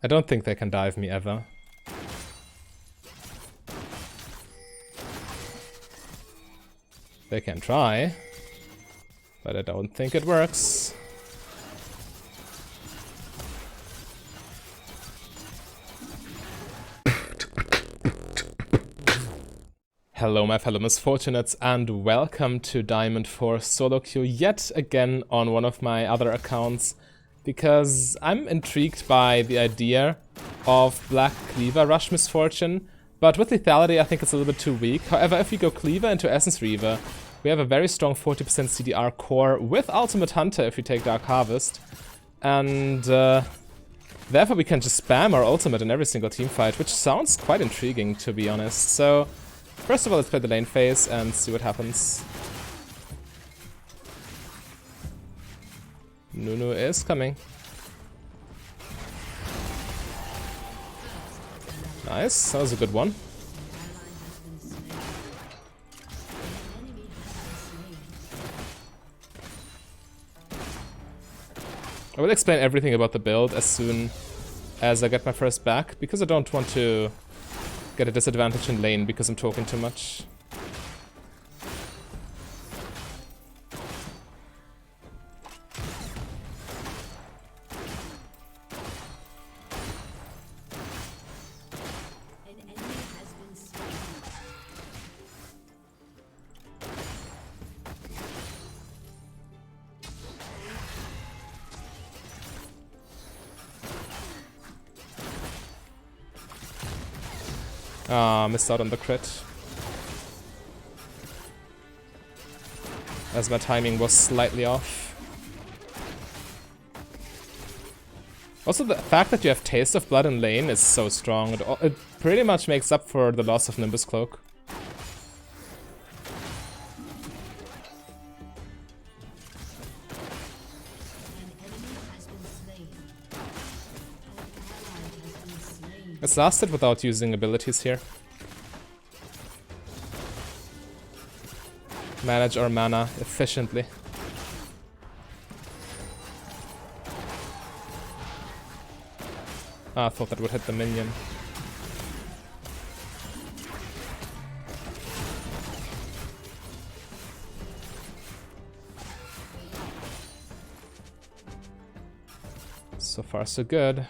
I don't think they can dive me ever. They can try, but I don't think it works. Hello my fellow misfortunates and welcome to Diamond 4 solo queue yet again on one of my other accounts, because I'm intrigued by the idea of Black Cleaver Rush Misfortune, but with lethality I think it's a little bit too weak. However, if we go Cleaver into Essence Reaver, we have a very strong 40% CDR core with Ultimate Hunter if we take Dark Harvest, and therefore we can just spam our ultimate in every single team fight, which sounds quite intriguing to be honest. So first of all, let's play the lane phase and see what happens. Nunu is coming. Nice, that was a good one. I will explain everything about the build as soon as I get my first back, because I don't want to get a disadvantage in lane because I'm talking too much. Ah, missed out on the crit. As my timing was slightly off. Also, the fact that you have Taste of Blood in lane is so strong. It pretty much makes up for the loss of Nimbus Cloak. It's lasted without using abilities here. Manage our mana efficiently. Ah, I thought that would hit the minion. So far so good.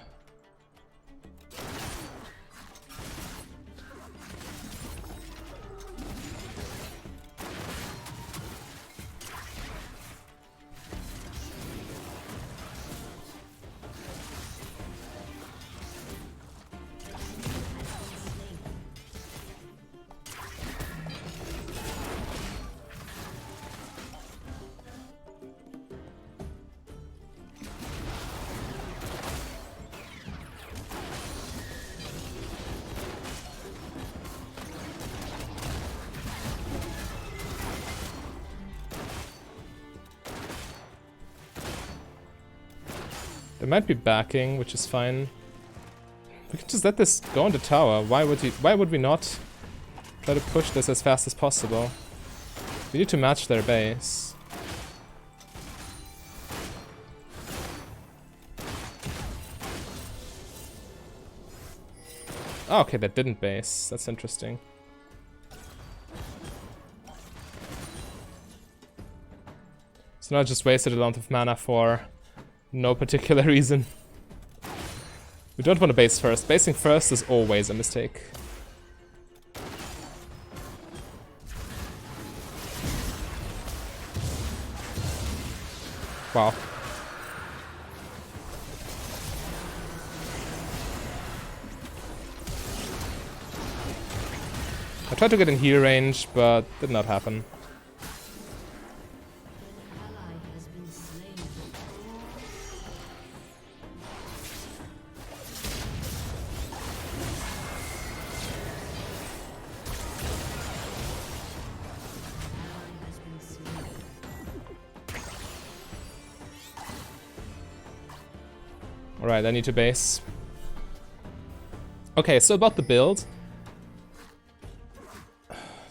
They might be backing, which is fine. We can just let this go on the tower. Why would we not try to push this as fast as possible? We need to match their base. Oh, okay, that didn't base. That's interesting. So now I just wasted a lot of mana for no particular reason. We don't want to base first. Basing first is always a mistake. Wow. I tried to get in heal range, but did not happen. Alright, I need to base. Okay, so about the build.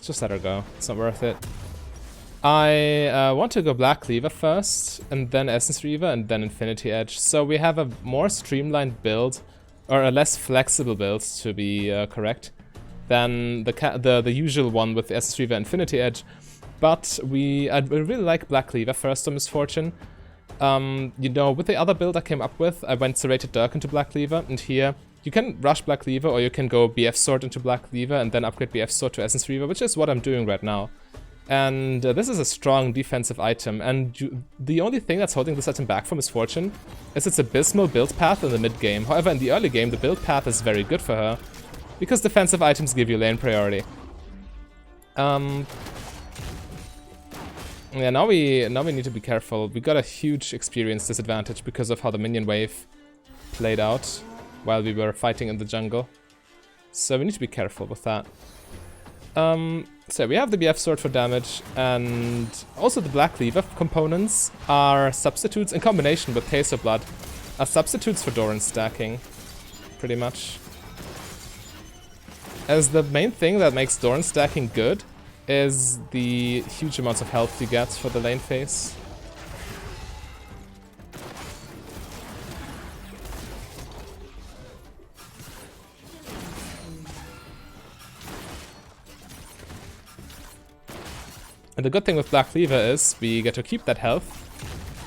Just let her go. It's not worth it. I want to go Black Cleaver first, and then Essence Reaver, and then Infinity Edge. So we have a more streamlined build or a less flexible build to be correct, than the usual one with the SS Reaver Infinity Edge. But I really like Black Cleaver first on Misfortune. You know, with the other build I came up with, I went Serrated Dirk into Black Cleaver, and here you can rush Black Cleaver, or you can go BF Sword into Black Cleaver and then upgrade BF Sword to Essence Reaver, which is what I'm doing right now. And this is a strong defensive item, and the only thing that's holding this item back from Misfortune is its abysmal build path in the mid game. However, in the early game, the build path is very good for her, because defensive items give you lane priority. Yeah, now we need to be careful. We got a huge experience disadvantage because of how the minion wave played out while we were fighting in the jungle. So we need to be careful with that. So we have the BF Sword for damage, and also the Black Cleaver components are substitutes, in combination with Taser Blood, are substitutes for Doran stacking, pretty much. As the main thing that makes Doran stacking good is the huge amounts of health you get for the lane phase. And the good thing with Black Cleaver is we get to keep that health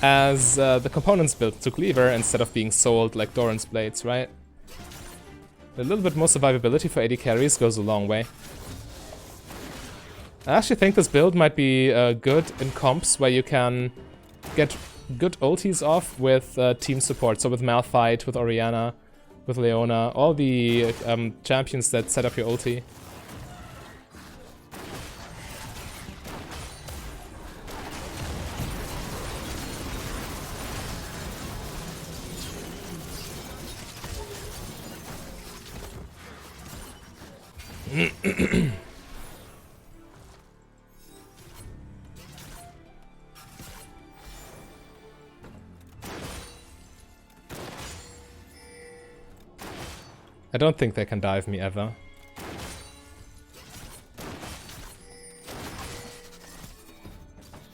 as the components built to Cleaver instead of being sold like Doran's Blades, right? A little bit more survivability for AD carries goes a long way. I actually think this build might be good in comps where you can get good ultis off with team support. So with Malphite, with Orianna, with Leona, all the champions that set up your ulti. I don't think they can dive me ever.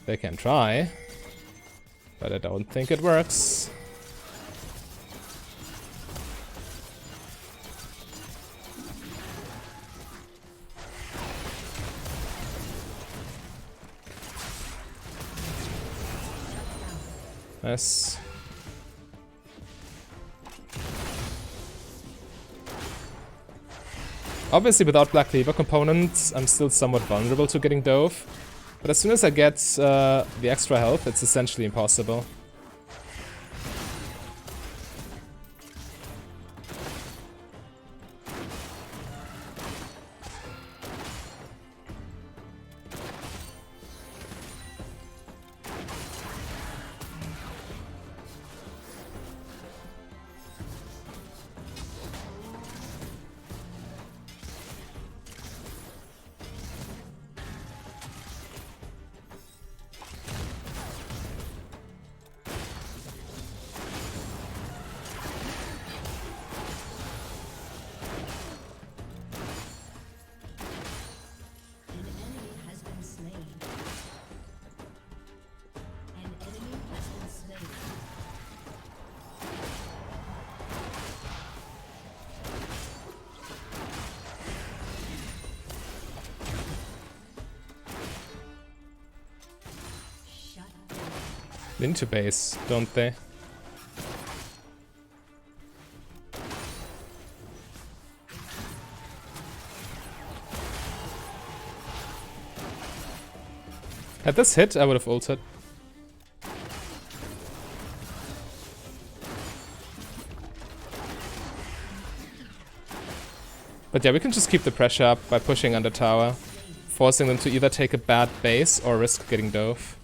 They can try, but I don't think it works. Nice. Obviously, without Black Cleaver components, I'm still somewhat vulnerable to getting dove. But as soon as I get the extra health, it's essentially impossible. They need to base, don't they? Had this hit, I would have ulted. But yeah, we can just keep the pressure up by pushing under tower, forcing them to either take a bad base or risk getting dove.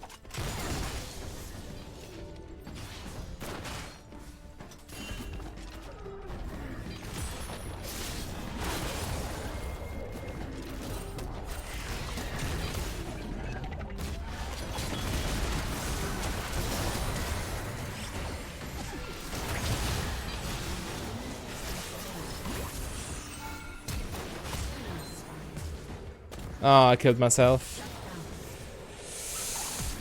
Oh, I killed myself.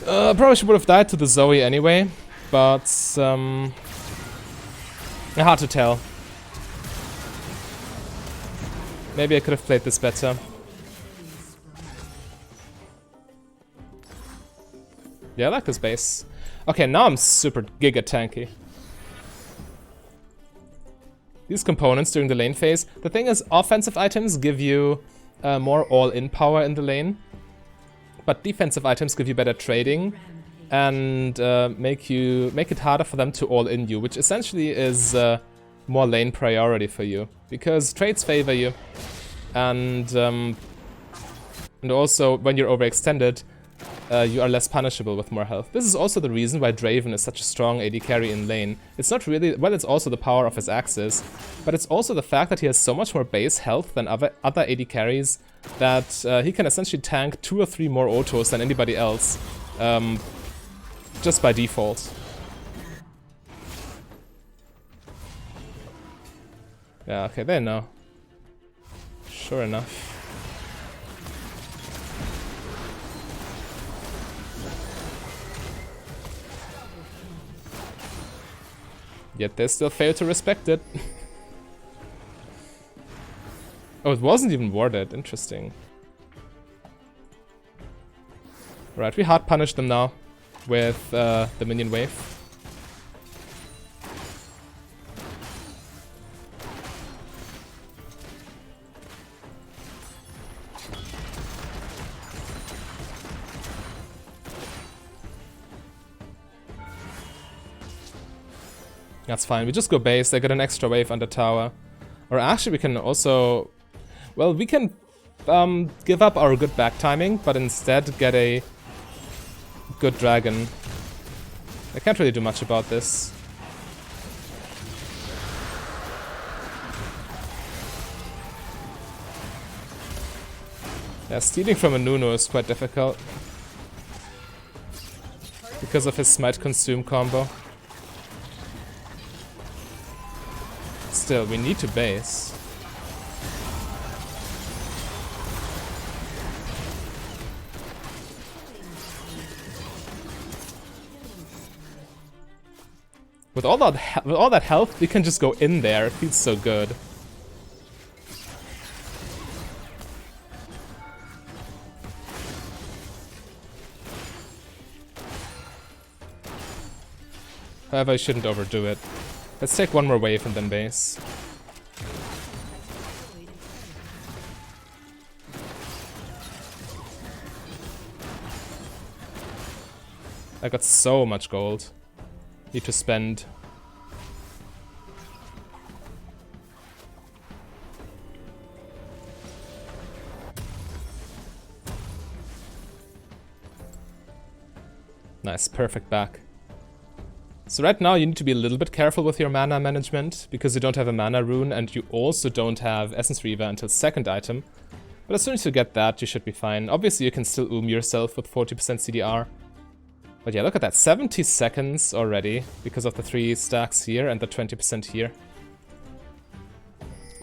Probably should would have died to the Zoe anyway, but hard to tell. Maybe I could have played this better. Yeah, I like this base. Okay, now I'm super giga tanky. These components during the lane phase. The thing is, offensive items give you more all-in power in the lane. But defensive items give you better trading and make it harder for them to all-in you, which essentially is more lane priority for you. Because trades favor you. And also, when you're overextended, you are less punishable with more health. This is also the reason why Draven is such a strong AD carry in lane. It's not really... Well, it's also the power of his axes, but it's also the fact that he has so much more base health than other AD carries that he can essentially tank 2 or 3 more autos than anybody else, just by default. Yeah, okay, they know. Sure enough. Yet they still fail to respect it. Oh, it wasn't even warded. Interesting. Right, we hard punish them now with the minion wave. That's fine, we just go base, they get an extra wave under tower. Or actually we can also... Well, we can give up our good back timing, but instead get a good dragon. I can't really do much about this. Yeah, stealing from a Nuno is quite difficult. Because of his Smite Consume combo. Still, we need to base. With all that health, we can just go in there. It feels so good. However, I shouldn't overdo it. Let's take one more wave and then base. I got so much gold. Need to spend. Nice, perfect back. So right now you need to be a little bit careful with your mana management, because you don't have a mana rune and you also don't have Essence Reaver until second item. But as soon as you get that, you should be fine. Obviously you can still yourself with 40% CDR. But yeah, look at that, 70 seconds already, because of the 3 stacks here and the 20% here.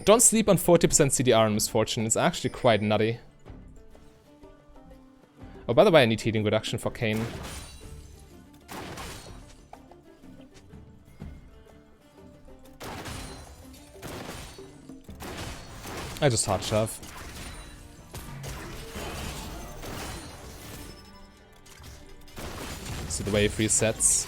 Don't sleep on 40% CDR in Misfortune, it's actually quite nutty. Oh, by the way, I need healing reduction for Kayn. I just hard shove. So the wave resets.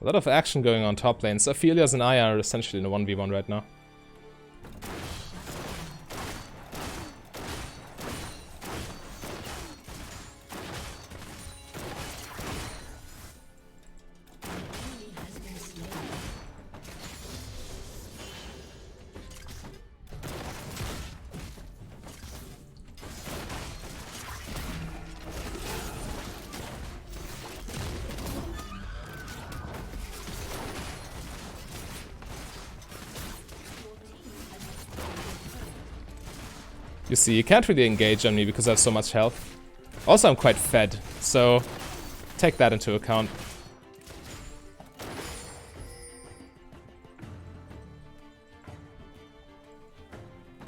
A lot of action going on top lane. So Aphelios and I are essentially in a 1v1 right now. You see, you can't really engage on me because I have so much health. Also, I'm quite fed, so take that into account.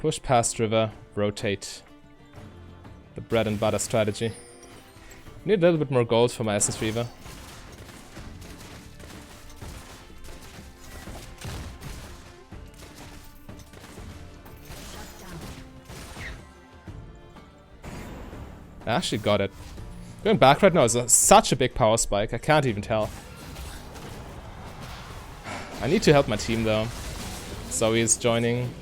Push past river, rotate. The bread and butter strategy. Need a little bit more gold for my Essence Reaver. I actually got it. Going back right now is such a big power spike, I can't even tell. I need to help my team though. Zoe is joining.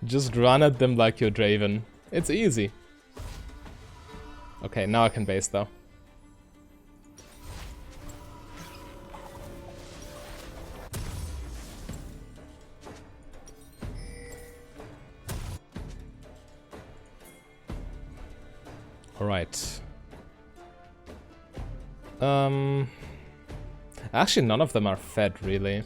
Just run at them like you're Draven. It's easy. Okay, now I can base though. Alright. Actually none of them are fed really.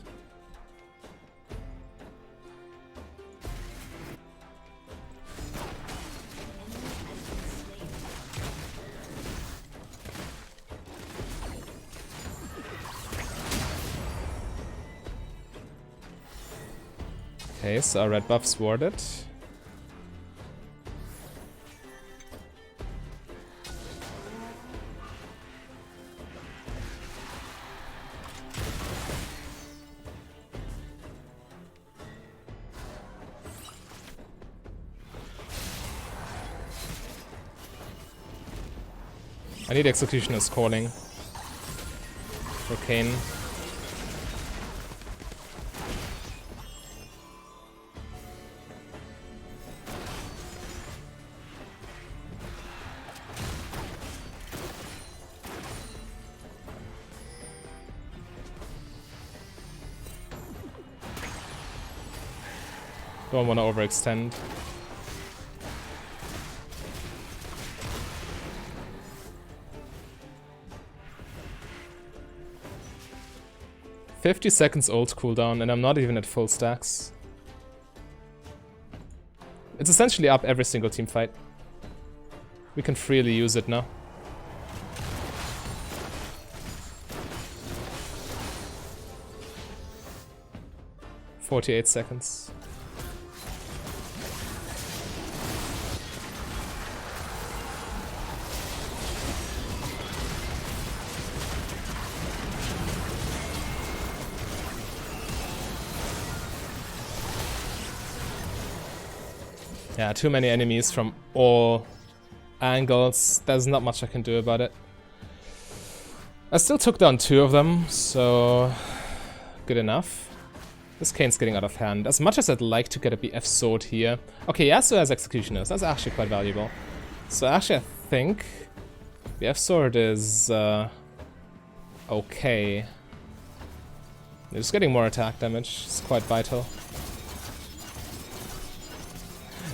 Okay, so our red buff's warded. I need Executioner's Calling. For Kane. Don't want to overextend. "50 seconds ult cooldown, and I'm not even at full stacks. It's essentially up every single team fight. We can freely use it now. "48 seconds. Yeah, too many enemies from all angles. There's not much I can do about it. I still took down 2 of them, so good enough. This Kane's getting out of hand. As much as I'd like to get a BF sword here. Okay, Yasuo has Executioners. That's actually quite valuable. So actually I think BF sword is okay. Just getting more attack damage. It's quite vital.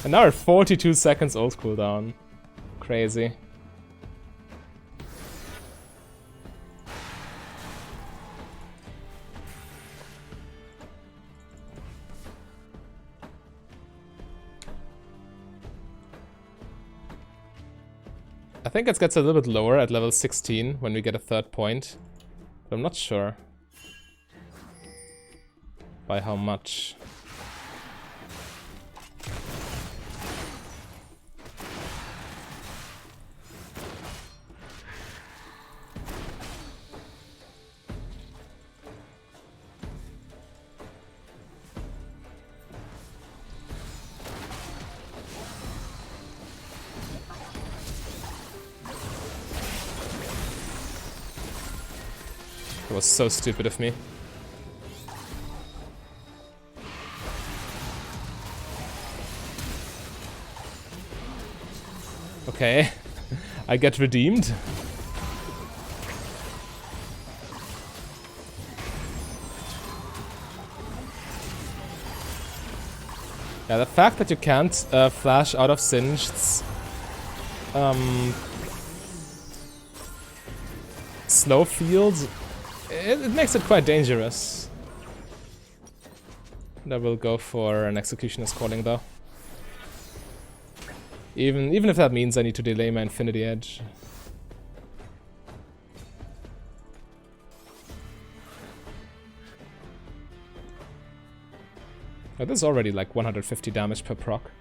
And now we're 42 seconds ult cooldown. Crazy. I think it gets a little bit lower at level 16 when we get a 3rd point. But I'm not sure by how much. It was so stupid of me. Okay, I get redeemed. Yeah, the fact that you can't flash out of Singed's slow fields, it makes it quite dangerous. And I will go for an Executioner's Calling though. Even if that means I need to delay my Infinity Edge. Oh, this is already like 150 damage per proc.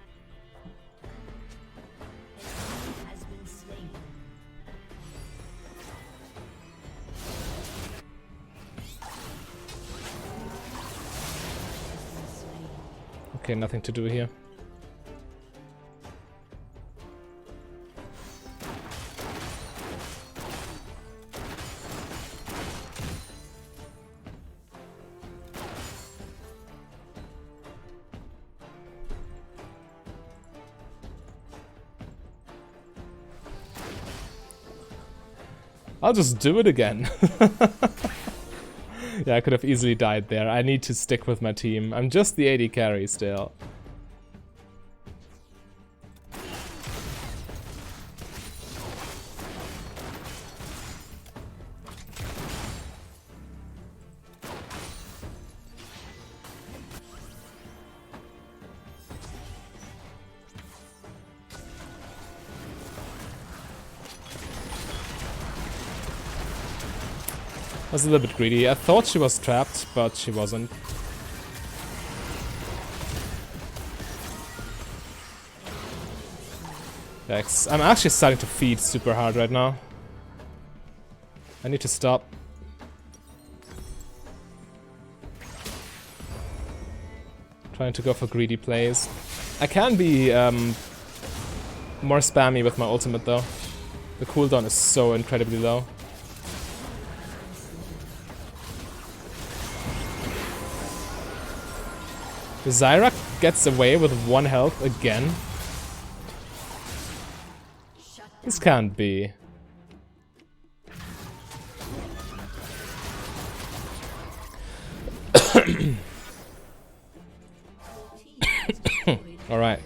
Okay, nothing to do here. I'll just do it again. Yeah, I could have easily died there. I need to stick with my team. I'm just the AD carry still. I was a little bit greedy. I thought she was trapped, but she wasn't. Yikes. I'm actually starting to feed super hard right now. I need to stop. Trying to go for greedy plays. I can be more spammy with my ultimate though. The cooldown is so incredibly low. Zyra gets away with 1 health again. This can't be. Alright.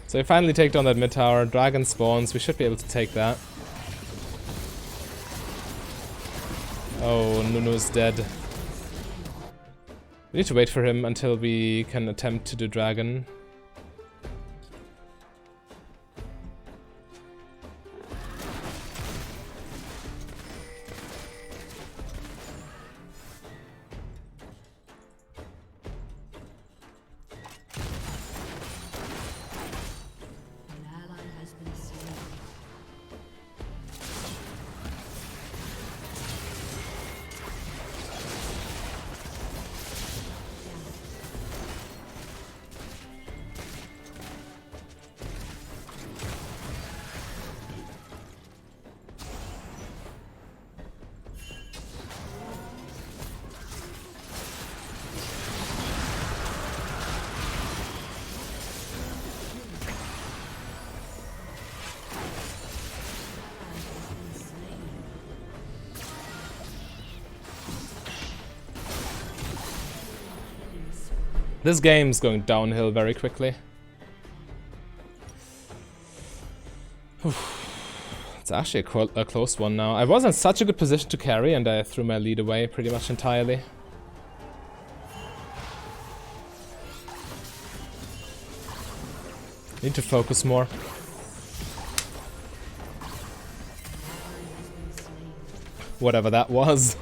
So we finally take down that mid tower. Dragon spawns. We should be able to take that. Oh, Nunu's dead. We need to wait for him until we can attempt to do dragon. This game's going downhill very quickly. It's actually a close one now. I was in such a good position to carry and I threw my lead away pretty much entirely. Need to focus more. Whatever that was.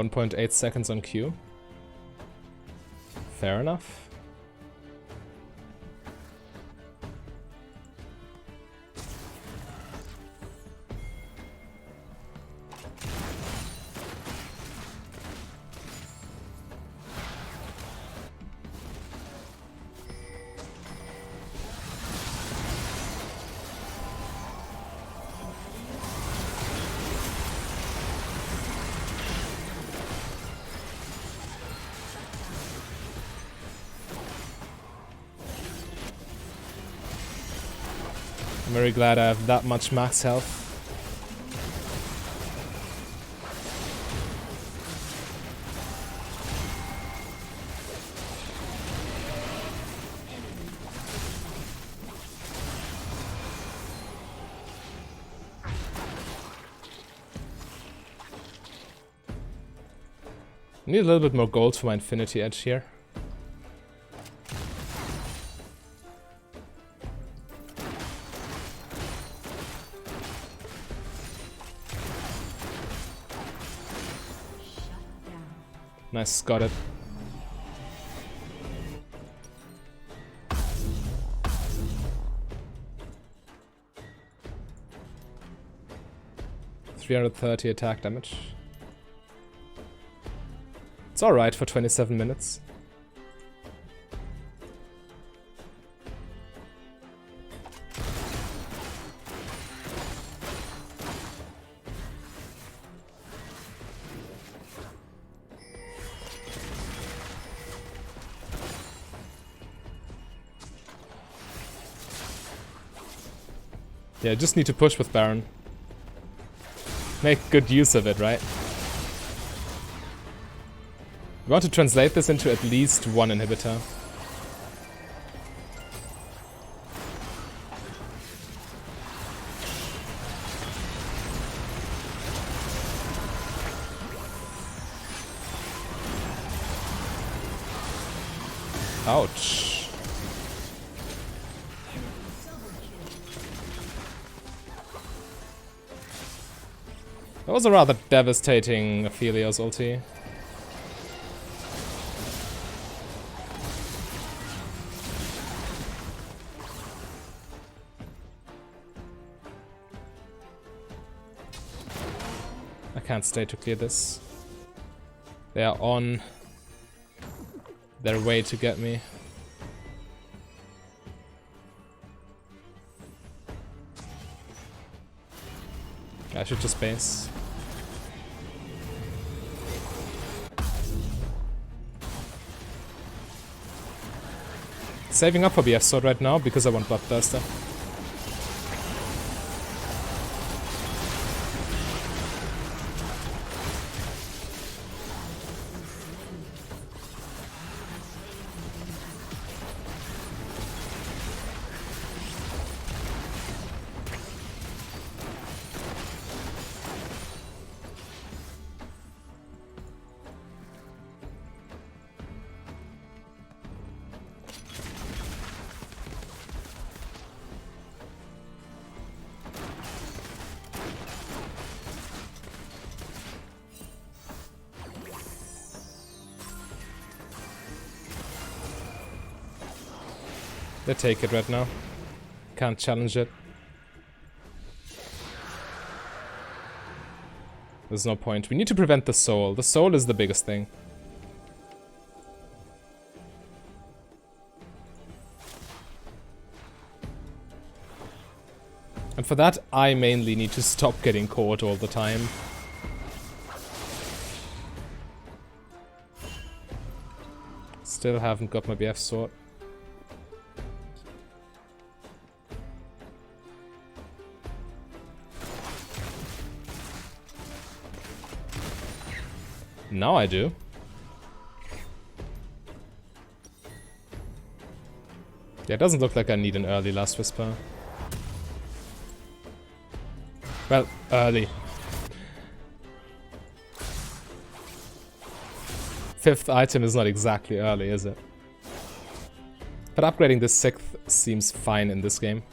.8 seconds on Q. Fair enough. I'm very glad I have that much max health. Need a little bit more gold for my Infinity Edge here. Nice, got it. $330 attack damage. It's alright for 27 minutes. Yeah, just need to push with Baron. Make good use of it, right? We want to translate this into at least one inhibitor. Ouch. That was a rather devastating Aphelios ulti. I can't stay to clear this. They are on their way to get me. I should just base. Saving up for BF sword right now because I want Bloodthirster. They take it right now. Can't challenge it. There's no point. We need to prevent the soul. The soul is the biggest thing. And for that, I mainly need to stop getting caught all the time. Still haven't got my BF sword. Now I do. Yeah, it doesn't look like I need an early Last Whisper. Well, early. 5th item is not exactly early, is it? But upgrading this 6th seems fine in this game.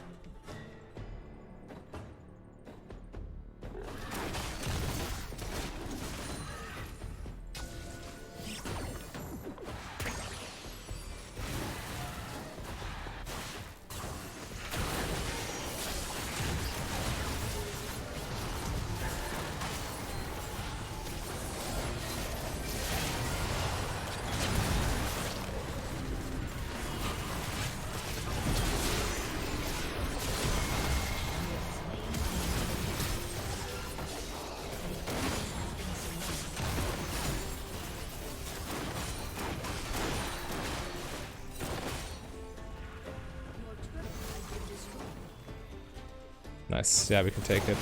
Nice, yeah, we can take it.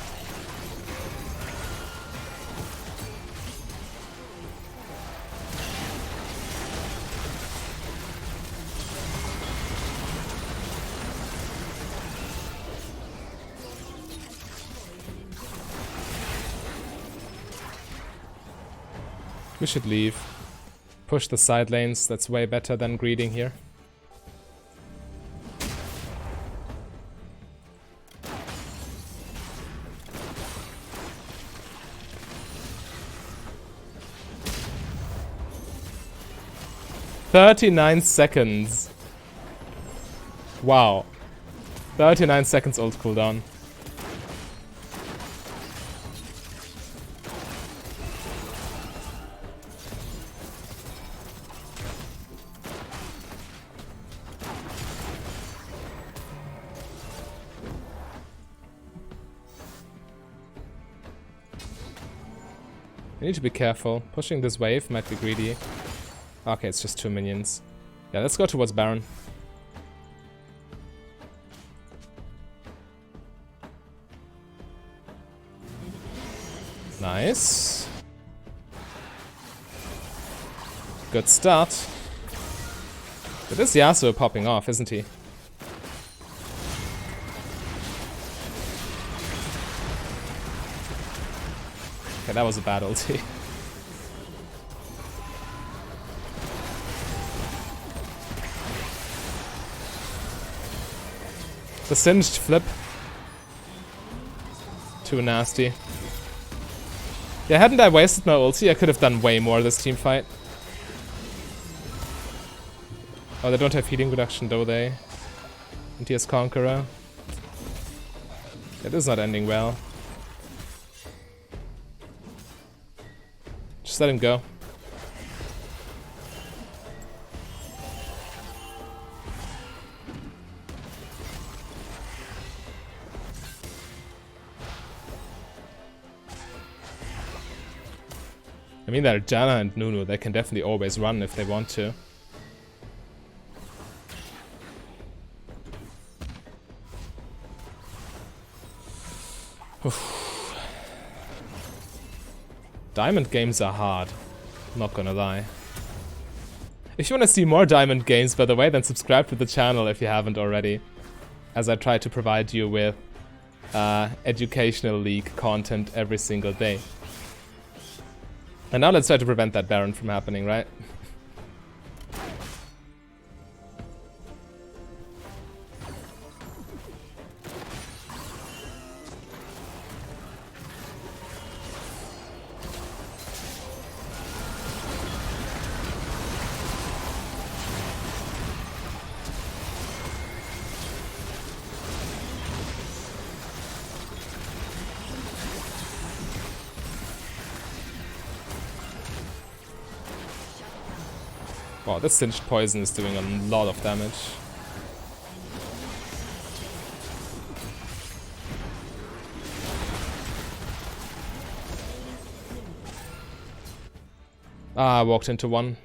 We should leave. Push the side lanes, that's way better than greeding here. "39 seconds. Wow. 39 seconds ult cooldown. I need to be careful. Pushing this wave might be greedy. Okay, it's just 2 minions. Yeah, let's go towards Baron. Nice. Good start. But this Yasuo popping off, isn't he? Okay, that was a bad ulti. The singed flip. Too nasty. Yeah, hadn't I wasted my ulti, I could have done way more this team fight. Oh, they don't have healing reduction, do they? And he has Conqueror. It is not ending well. Just let him go. I mean, they're Janna and Nunu, they can definitely always run if they want to. Diamond games are hard, not gonna lie. If you want to see more diamond games, by the way, then subscribe to the channel if you haven't already, as I try to provide you with educational league content every single day. And now let's try to prevent that Baron from happening, right? Wow, this singed poison is doing a lot of damage. Ah, I walked into one.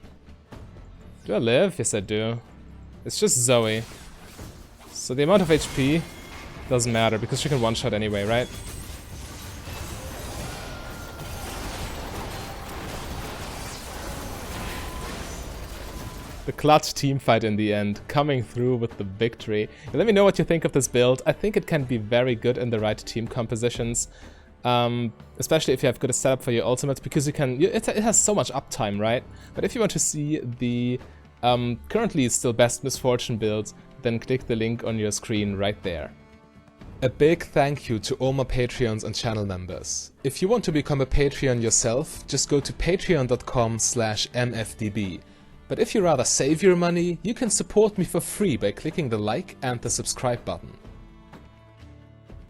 Do I live? Yes, I do. It's just Zoe. So the amount of HP doesn't matter because she can one-shot anyway, right? The clutch team fight in the end, coming through with the victory. Let me know what you think of this build. I think it can be very good in the right team compositions. Especially if you have good setup for your ultimate, because you can... It has so much uptime, right? But if you want to see the currently still best Misfortune build, then click the link on your screen right there. A big thank you to all my Patreons and channel members. If you want to become a Patreon yourself, just go to patreon.com/mfdb. But if you rather save your money, you can support me for free by clicking the like and the subscribe button.